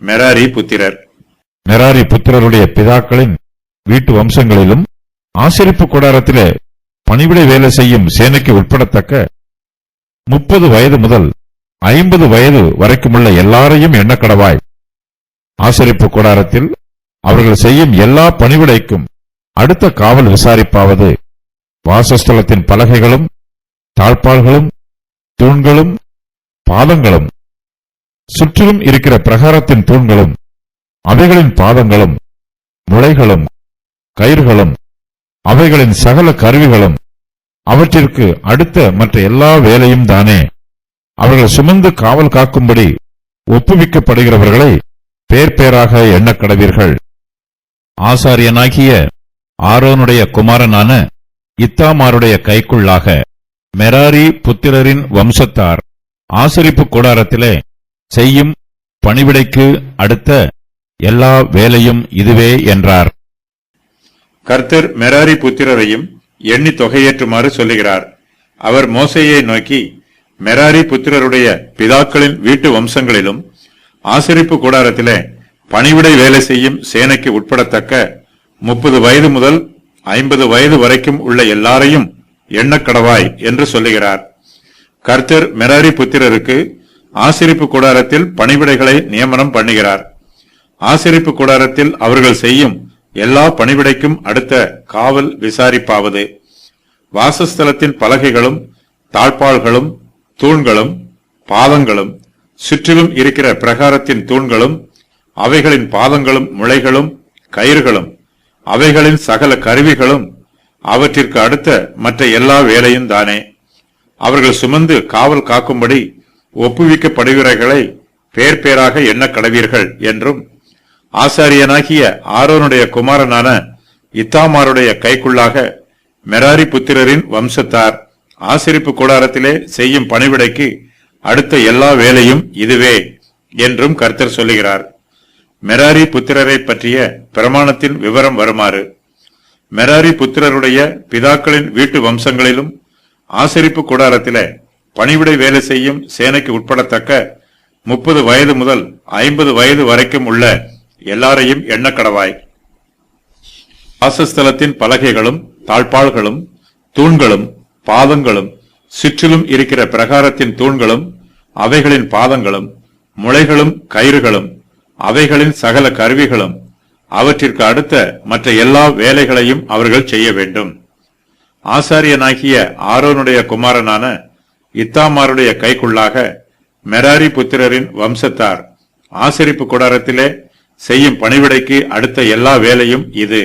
Merari புத்திரர். Merari புத்திரருடைய பிதாக்களின் வீட்டு வம்சங்களிலும் ஆசரிப்பு கூடாரத்திலே பணிவிடை வேலை செய்யும் சேனைக்கு உட்படத்தக்க 30 வயது முதல் 50 வயது வரைக்குமுள்ள எல்லாரையும் எண்ணக்கடவாய். ஆசரிப்பு கூடாரத்தில் அவர்கள் செய்யும் எல்லா பணிவிடைக்கும் அடுத்த காவல் விசாரிப்பாவது வாசஸ்தலத்தின் பலகைகளும் தாழ்பாள்களும் தூண்களும் பாதங்களும் சுற்றிலும் இருக்கிற பிரகாரத்தின் தூண்களும் அவைகளின் பாதங்களும் முளைகளும் கயிறுகளும் அவைகளின் சகல கருவிகளும் அவற்றிற்கு அடுத்த மற்ற எல்லா வேலையும் தானே. அவர்கள் சுமந்து காவல் காக்கும்படி ஒப்புவிக்கப்படுகிறவர்களை பேர் பேராக எண்ணக்கடவீர்கள். ஆசாரியனாகிய ஆரோனுடைய குமாரனான இத்தாமாருடைய கைக்குள்ளாக மெராரி புத்திரரின் வம்சத்தார் ஆசரிப்பு கூடாரத்திலே செய்யும் பணிவிடைக்கு அடுத்த எல்லா வேலையும் இதுவே என்றார். கர்த்தர் மெராரி புத்திரரையும் எண்ணி தொகையேற்றுமாறு சொல்லுகிறார். அவர் மோசேயை நோக்கி, மெராரி புத்திரருடைய பிதாக்களின் வீட்டு வம்சங்களிலும் ஆசரிப்பு கூடாரத்திலே பணிவிடை வேலை செய்யும் சேனைக்கு உட்படத்தக்க 30 வயது முதல் 50 வயது வரைக்கும் உள்ள எல்லாரையும் எண்ணக்கடவாய் என்று சொல்லுகிறார். கர்த்தர் மெராரி புத்திரருக்கு ஆசரிப்பு கூடாரத்தில் பணிவிடைகளை நியமனம் பண்ணுகிறார். ஆசரிப்பு கூடாரத்தில் அவர்கள் செய்யும் எல்லா பணிவிடைக்கும் அடுத்த காவல் விசாரிப்பாவது வாசஸ்தலத்தின் பலகைகளும் தாழ்பாள்களும் தூண்களும் பாதங்களும் சுற்றிலும் இருக்கிற பிரகாரத்தின் தூண்களும் அவைகளின் பாதங்களும் முளைகளும் கயிறுகளும் அவைகளின் சகல கருவிகளும் அவற்றிற்கு அடுத்த மற்ற எல்லா வேலையும் தானே. அவர்கள் சுமந்து காவல் காக்கும்படி ஒப்புவிக்கப்படுகிறவர்களை பேர் பேராக எண்ண கடவீர்கள் என்றும், ஆசாரியனாகிய ஆரோனுடைய குமாரனான இத்தாமாருடைய கைக்குள்ளாக மெராரி புத்திரரின் வம்சத்தார் ஆசரிப்பு கூடாரத்திலே செய்யும் பணிவிடைக்கு அடுத்த எல்லா வேலையும் இதுவே என்றும் கர்த்தர் சொல்லுகிறார். மெராரி புத்திரரை பற்றிய பிரமாணத்தின் விவரம் வருமாறு: மெராரி புத்திரருடைய பிதாக்களின் வீட்டு வம்சங்களிலும் ஆசரிப்பு கூடாரத்திலே பணிவிடை வேலை செய்யும் சேனைக்கு உட்படத்தக்க 30 வயது முதல் 50 வயது வரைக்கும் உள்ள எல்லாரையும் எண்ணக்கடவாய். வாசஸ்தலத்தின் பலகைகளும் தாழ்பாள்களும் தூண்களும் பாதங்களும் சுற்றிலும் இருக்கிற பிரகாரத்தின் தூண்களும் அவைகளின் பாதங்களும் முளைகளும் கயிறுகளும் அவைகளின் சகல கருவிகளும் அவற்றிற்கு அடுத்த மற்ற எல்லா வேலைகளையும் அவர்கள் செய்ய வேண்டும். ஆசாரியனாகிய ஆரோனுடைய குமாரனான இத்தாமாருடைய கைக்குள்ளாக மெராரி புத்திரரின் வம்சத்தார் ஆசரிப்பு கூடாரத்திலே செய்யும் பணிவிடைக்கு அடுத்த எல்லா வேலையும் இது.